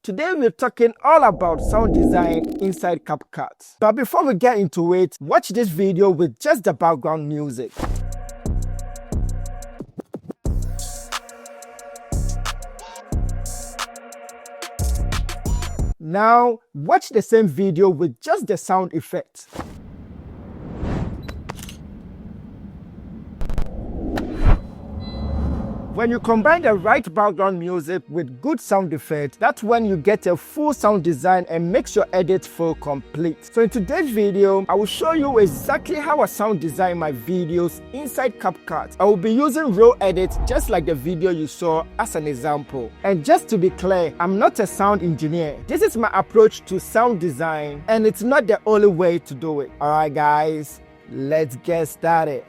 Today we're talking all about sound design inside CapCut. But before we get into it, watch this video with just the background music. Now, watch the same video with just the sound effects. When you combine the right background music with good sound effects, that's when you get a full sound design and makes your edit feel complete. So in today's video, I will show you exactly how I sound design my videos inside CapCut. I will be using raw edits just like the video you saw as an example. And just to be clear, I'm not a sound engineer. This is my approach to sound design, and it's not the only way to do it. Alright guys, let's get started.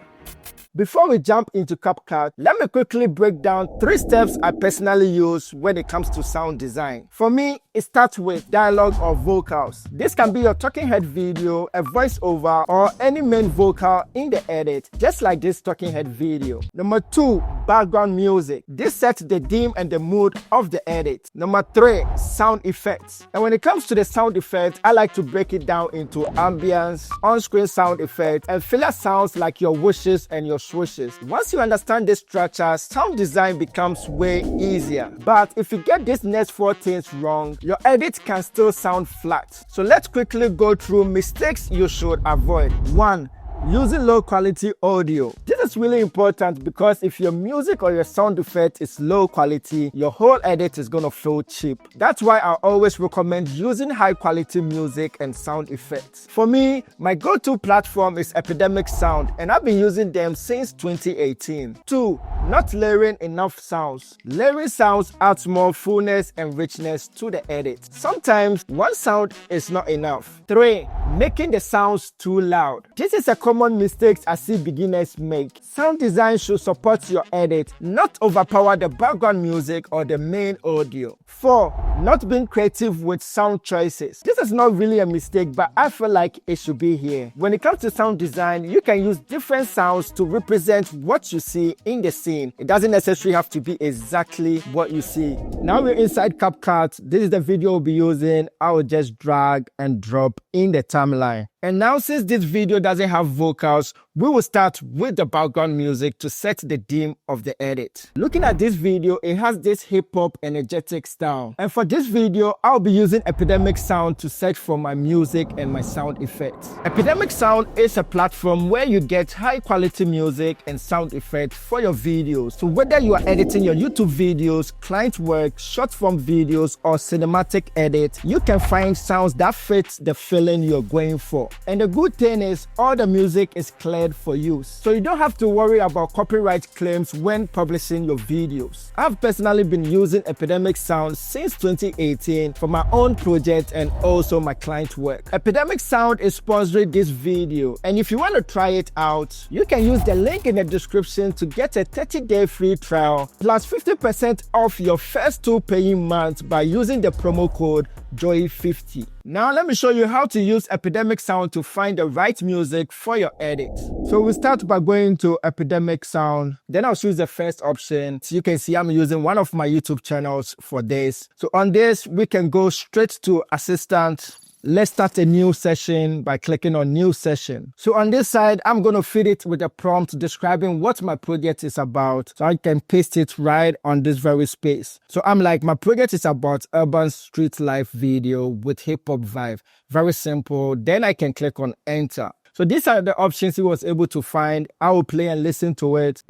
Before we jump into CapCut, let me quickly break down 3 steps I personally use when it comes to sound design. For me, it starts with dialogue or vocals. This can be your talking head video, a voiceover, or any main vocal in the edit, just like this talking head video. Number 2, background music. This sets the theme and the mood of the edit. Number 3, sound effects. And when it comes to the sound effects, I like to break it down into ambience, on-screen sound effects, and filler sounds like your whooshes and your swooshes. Once you understand this structure, sound design becomes way easier. But if you get these next 4 things wrong, your edit can still sound flat. So let's quickly go through mistakes you should avoid. 1. Using low quality audio. This is really important because if your music or your sound effect is low quality, your whole edit is gonna feel cheap. That's why I always recommend using high quality music and sound effects. For me, my go-to platform is Epidemic Sound, and I've been using them since 2018. 2. Not layering enough sounds. Layering sounds adds more fullness and richness to the edit. Sometimes one sound is not enough. 3. Making the sounds too loud. This is a common mistake I see beginners make. Sound design should support your edit, not overpower the background music or the main audio. 4. Not being creative with sound choices. This is not really a mistake, but I feel like it should be here. When it comes to sound design, you can use different sounds to represent what you see in the scene. It doesn't necessarily have to be exactly what you see. Now we're inside CapCut. This is the video we'll be using. I will just drag and drop in the timeline. And now, since this video doesn't have vocals, we will start with the background music to set the theme of the edit. Looking at this video, it has this hip-hop energetic style. And for this video, I'll be using Epidemic Sound to search for my music and my sound effects. Epidemic Sound is a platform where you get high-quality music and sound effects for your videos. So whether you are editing your YouTube videos, client work, short-form videos, or cinematic edit, you can find sounds that fit the feeling you're going for. And the good thing is, all the music is cleared for use, so you don't have to worry about copyright claims when publishing your videos. I've personally been using Epidemic Sound since 2018 for my own project and also my client work. Epidemic Sound is sponsoring this video, and if you want to try it out, you can use the link in the description to get a 30-day free trial plus 50% off your first 2 paying months by using the promo code JOY50. Now let me show you how to use Epidemic Sound to find the right music for your edit. So we'll start by going to Epidemic Sound. Then I'll choose the first option. So you can see I'm using one of my YouTube channels for this. So on this, we can go straight to Assistant. Let's start a new session by clicking on New Session. So on this side, I'm going to feed it with a prompt describing what my project is about. So I can paste it right on this very space. So I'm like, my project is about urban street life video with hip-hop vibe. Very simple. Then I can click on Enter. So these are the options he was able to find. I will play and listen to it.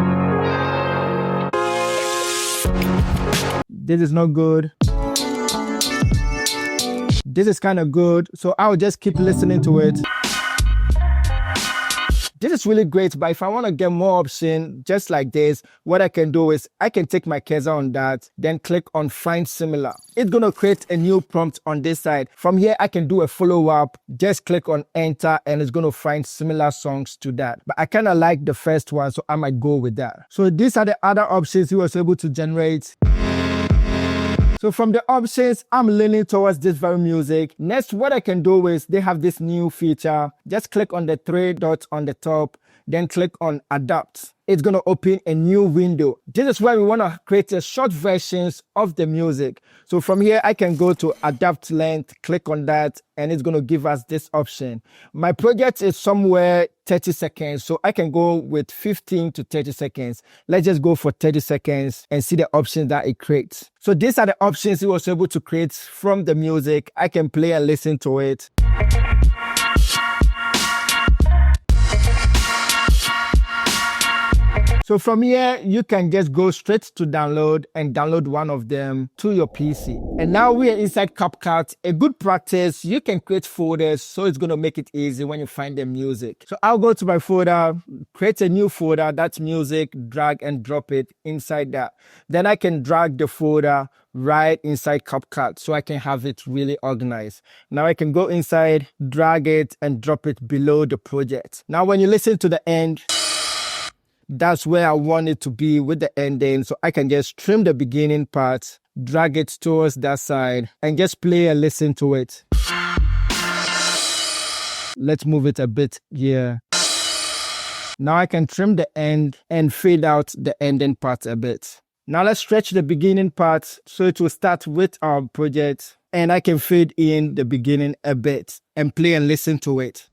This is not good. This is kind of good, so I'll just keep listening to it. This is really great, but if I want to get more options just like this, what I can do is I can take my cursor on that, then click on Find Similar. It's going to create a new prompt on this side. From here, I can do a follow-up, just click on Enter, and it's going to find similar songs to that. But I kind of like the first one, so I might go with that. So these are the other options he was able to generate. So from the options, I'm leaning towards this very music. Next, what I can do is they have this new feature. Just click on the 3 dots on the top then click on adapt. It's going to open a new window. This is where we want to create a short versions of the music. So from here, I can go to adapt length, click on that, and it's going to give us this option. My project is somewhere 30 seconds, so I can go with 15 to 30 seconds. Let's just go for 30 seconds and see the options that it creates. So these are the options it was able to create from the music. I can play and listen to it. So from here, you can just go straight to download and download one of them to your PC. And now we are inside CapCut. A good practice, you can create folders, so it's going to make it easy when you find the music. So I'll go to my folder, create a new folder, that's music, drag and drop it inside that. Then I can drag the folder right inside CapCut so I can have it really organized. Now I can go inside, drag it and drop it below the project. Now when you listen to the end, that's where I want it to be with the ending. So I can just trim the beginning part, drag it towards that side, and just play and listen to it. Let's move it a bit here. Now I can trim the end and fade out the ending part a bit. Now let's stretch the beginning part so it will start with our project, and I can fade in the beginning a bit and play and listen to it.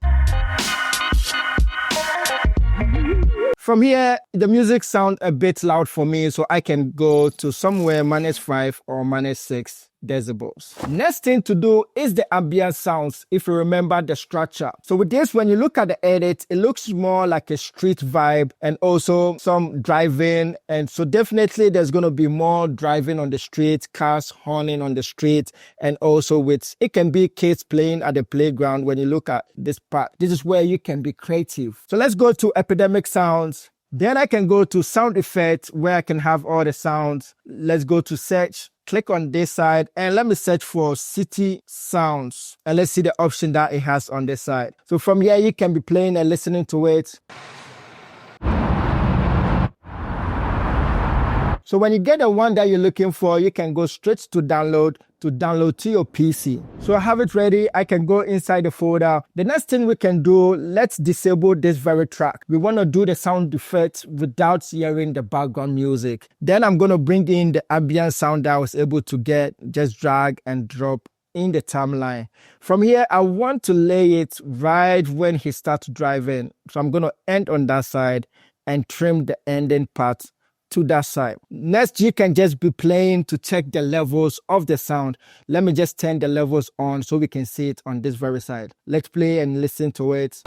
From here, the music sounds a bit loud for me, so I can go to somewhere -5 or -6 decibels. Next thing to do is the ambient sounds, if you remember the structure. So with this, when you look at the edit, it looks more like a street vibe and also some driving. And so definitely there's going to be more driving on the street, cars horning on the street, and also it can be kids playing at the playground. When you look at this part, this is where you can be creative. So let's go to Epidemic sounds. Then I can go to sound effects where I can have all the sounds. Let's go to search. Click on this side and let me search for city sounds, and let's see the option that it has on this side. So from here, you can be playing and listening to it. So when you get the one that you're looking for, you can go straight to download to your PC. So I have it ready. I can go inside the folder. The next thing we can do, let's disable this very track. We want to do the sound effects without hearing the background music. Then I'm going to bring in the ambient sound that I was able to get, just drag and drop in the timeline. From here, I want to lay it right when he starts driving. So I'm going to end on that side and trim the ending part to that side. Next, you can just be playing to check the levels of the sound. Let me just turn the levels on so we can see it on this very side. Let's play and listen to it.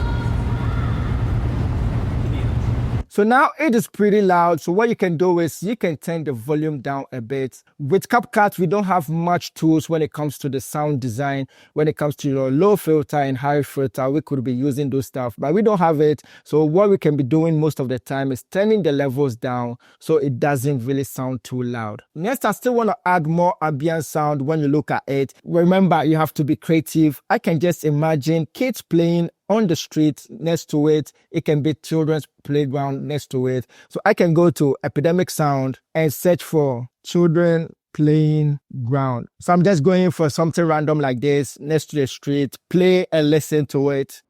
So now it is pretty loud. So what you can do is you can turn the volume down a bit. With CapCut, we don't have much tools when it comes to the sound design. When it comes to your low filter and high filter, we could be using those stuff, but we don't have it. So what we can be doing most of the time is turning the levels down so it doesn't really sound too loud. Next, I still want to add more ambient sound when you look at it. Remember, you have to be creative. I can just imagine kids playing on the street next to it. It can be children's playground next to it. So I can go to Epidemic sound and search for children playing ground. So I'm just going for something random like this next to the street. Play and listen to it.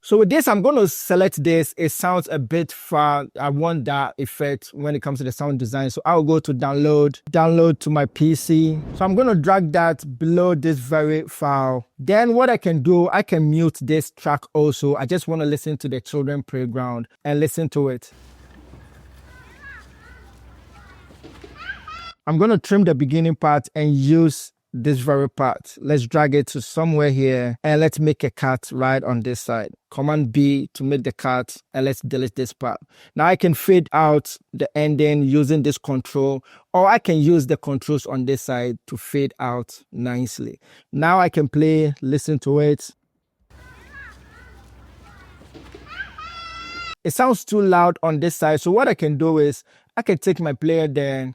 So with this, I'm going to select this. It sounds a bit far. I want that effect when it comes to the sound design. So I'll go to download to my PC. So I'm going to drag that below this very file. Then what I can do, I can mute this track also. I just want to listen to the children playground and listen to it. I'm going to trim the beginning part and use this very part. Let's drag it to somewhere here and let's make a cut right on this side. Command B to make the cut, and let's delete this part. Now I can fade out the ending using this control, or I can use the controls on this side to fade out nicely. Now I can play, listen to it. It sounds too loud on this side, so what I can do is I can take my player there,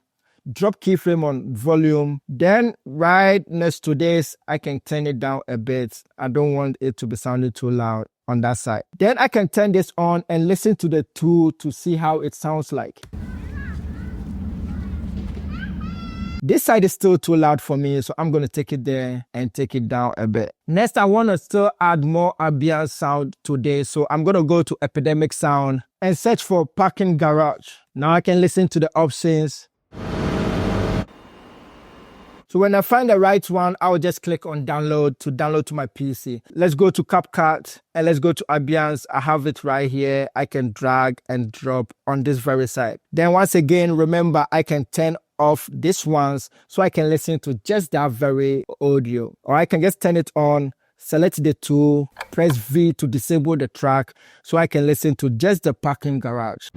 drop keyframe on volume, then right next to this I can turn it down a bit. I don't want it to be sounding too loud on that side. Then I can turn this on and listen to the tool to see how it sounds like. This side is still too loud for me, so I'm going to take it there and take it down a bit. Next, I want to still add more ambient sound today, so I'm going to go to Epidemic sound and search for parking garage. Now I can listen to the options. So when I find the right one, I will just click on download to my PC. Let's go to CapCut and let's go to ambience. I have it right here. I can drag and drop on this very side. Then once again, remember, I can turn off these ones so I can listen to just that very audio. Or I can just turn it on, select the tool, press V to disable the track so I can listen to just the parking garage.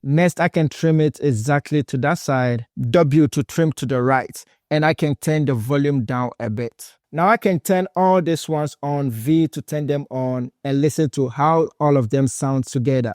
Next, I can trim it exactly to that side, W to trim to the right, and I can turn the volume down a bit. Now I can turn all these ones on, V to turn them on, and listen to how all of them sound together.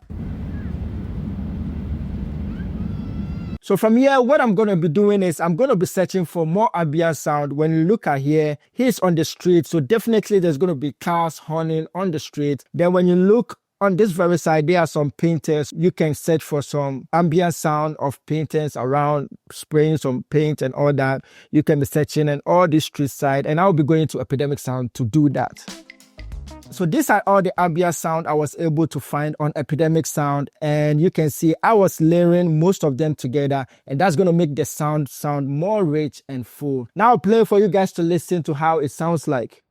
So from here, what I'm going to be doing is I'm going to be searching for more ambient sound. When you look at here, he's on the street, so definitely there's going to be cars horning on the street. Then when you look on this very side, there are some painters. You can search for some ambient sound of painters around, spraying some paint and all that. You can be searching on all this street side, and I'll be going to Epidemic sound to do that. So these are all the ambient sound I was able to find on Epidemic sound, and you can see I was layering most of them together, and that's going to make the sound more rich and full. Now I'll play for you guys to listen to how it sounds like.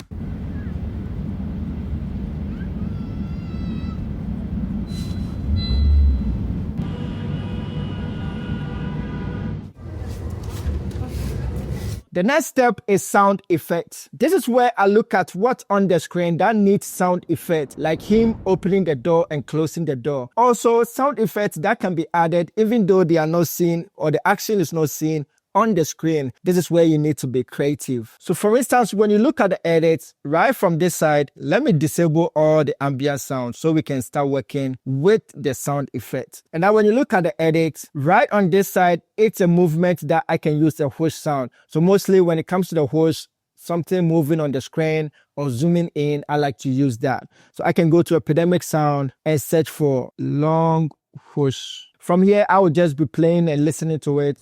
The next step is sound effects. This is where I look at what's on the screen that needs sound effect, like him opening the door and closing the door. Also, sound effects that can be added even though they are not seen or the action is not seen on the screen. This is where you need to be creative. So for instance, when you look at the edits, right from this side, let me disable all the ambient sound so we can start working with the sound effect. And now when you look at the edits, right on this side, it's a movement that I can use a whoosh sound. So mostly when it comes to the whoosh, something moving on the screen or zooming in, I like to use that. So I can go to Epidemic sound and search for long whoosh. From here, I will just be playing and listening to it.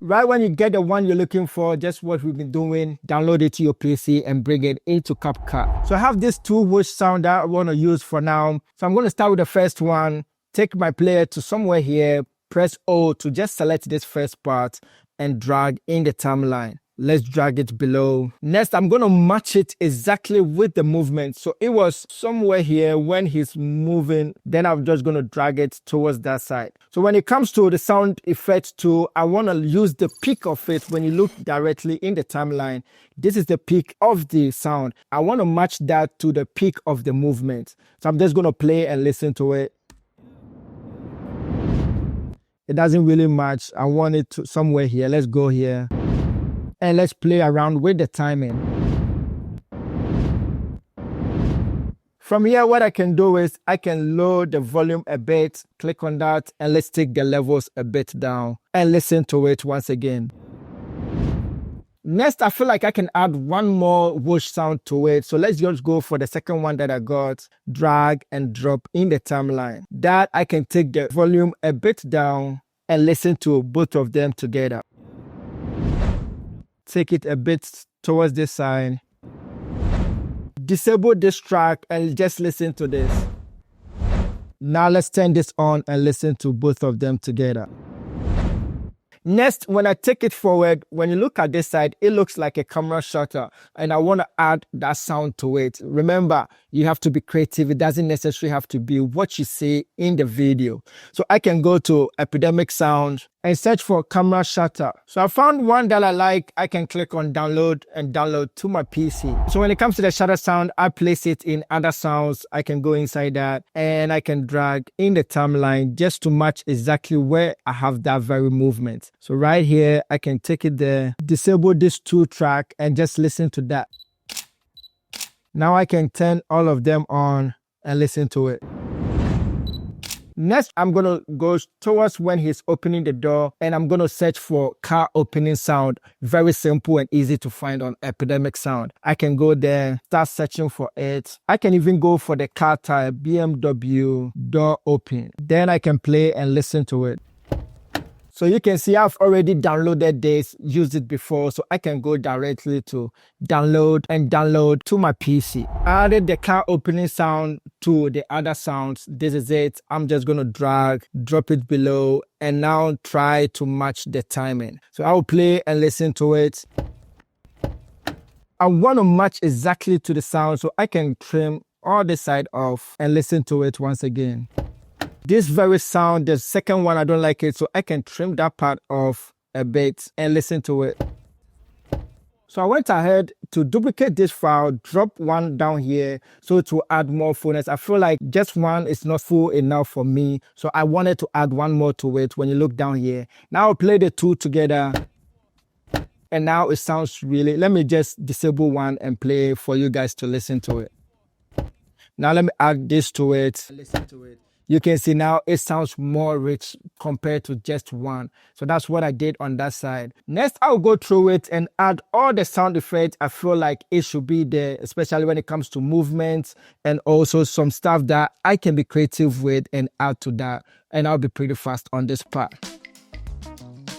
Right when you get the one you're looking for, just what we've been doing, download it to your PC and bring it into CapCut. So I have this two whoosh sound that I want to use for now. So I'm going to start with the first one, take my player to somewhere here, press O to just select this first part and drag in the timeline. Let's drag it below. Next, I'm going to match it exactly with the movement. So it was somewhere here when he's moving. Then I'm just going to drag it towards that side. So when it comes to the sound effect tool, I want to use the peak of it. When you look directly in the timeline, this is the peak of the sound. I want to match that to the peak of the movement. So I'm just going to play and listen to it. It doesn't really match. I want it to somewhere here. Let's go here. And let's play around with the timing. From here, what I can do is I can lower the volume a bit, click on that, and let's take the levels a bit down and listen to it once again. Next, I feel like I can add one more whoosh sound to it. So let's just go for the second one that I got, drag and drop in the timeline. That I can take the volume a bit down and listen to both of them together. Take it a bit towards this side. Disable this track and just listen to this. Now let's turn this on and listen to both of them together. Next, when I take it forward, when you look at this side, it looks like a camera shutter, and I want to add that sound to it. Remember, you have to be creative. It doesn't necessarily have to be what you see in the video. So I can go to Epidemic sound and search for camera shutter. So I found one that I like. I can click on download and download to my PC. So when it comes to the shutter sound, I place it in other sounds. I can go inside that and I can drag in the timeline just to match exactly where I have that very movement. So right here, I can take it there, disable this 2 track and just listen to that. Now I can turn all of them on and listen to it. Next, I'm going to go towards when he's opening the door, and I'm going to search for car opening sound. Very simple and easy to find on Epidemic sound. I can go there, start searching for it. I can even go for the car type, BMW door open. Then I can play and listen to it. So you can see I've already downloaded this, used it before, so I can go directly to download to my PC. I added the car opening sound to the other sounds. This is it. I'm just going to drop it below, and now try to match the timing. So I'll play and listen to it. I want to match exactly to the sound, so I can trim all the side off and listen to it once again. This very sound, the second one, I don't like it, so I can trim that part off a bit and listen to it. So I went ahead to duplicate this file, drop one down here so to add more fullness. I feel like just one is not full enough for me, so I wanted to add one more to it. When you look down here, now I'll play the two together, and now it sounds really, let me just disable one and play for you guys to listen to it. Now let me add this to it, listen to it. You can see now it sounds more rich compared to just one. So that's what I did on that side. Next, I'll go through it and add all the sound effects I feel like it should be there, especially when it comes to movements and also some stuff that I can be creative with and add to that. And I'll be pretty fast on this part.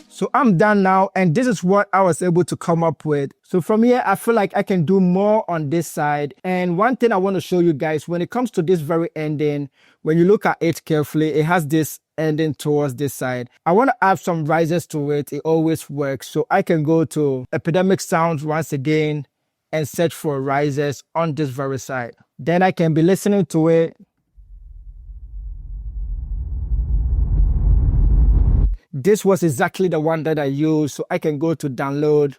So I'm done now, and this is what I was able to come up with. So from here, I feel like I can do more on this side. And one thing I want to show you guys, when it comes to this very ending, when you look at it carefully, it has this ending towards this side. I want to add some rises to it. It always works. So I can go to Epidemic Sounds once again and search for rises on this very side. Then I can be listening to it. This was exactly the one that I used, so I can go to download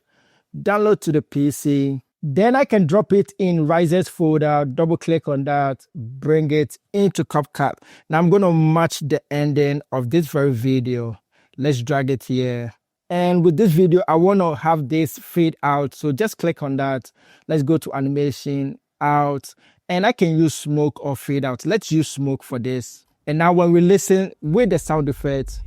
to the PC. Then I can drop it in rises folder, double click on that, bring it into CapCut. Now I'm going to match the ending of this very video. Let's drag it here. And with this video, I want to have this fade out. So just click on that. Let's go to animation, out, and I can use smoke or fade out. Let's use smoke for this. And now when we listen with the sound effects,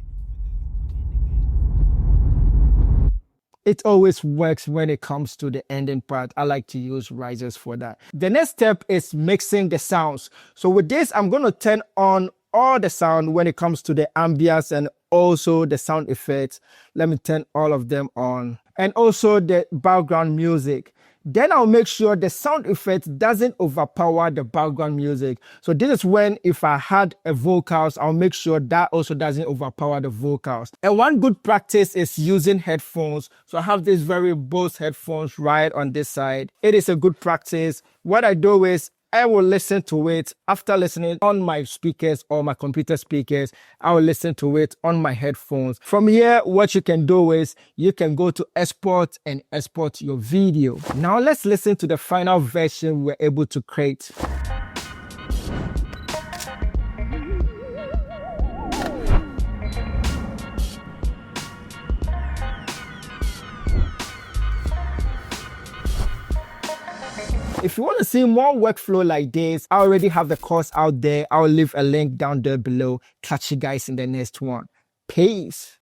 it always works when it comes to the ending part. I like to use rises for that. The next step is mixing the sounds. So with this, I'm going to turn on all the sound when it comes to the ambience and also the sound effects. Let me turn all of them on. And also the background music. Then I'll make sure the sound effect doesn't overpower the background music. So this is when, if I had a vocals, I'll make sure that also doesn't overpower the vocals. And one good practice is using headphones. So I have these very Bose headphones right on this side. It is a good practice. What I do is I will listen to it after listening on my speakers or my computer speakers. I will listen to it on my headphones. From here, what you can do is you can go to export and export your video. Now let's listen to the final version we're able to create. If you want to see more workflow like this, I already have the course out there. I'll leave a link down there below. Catch you guys in the next one. Peace.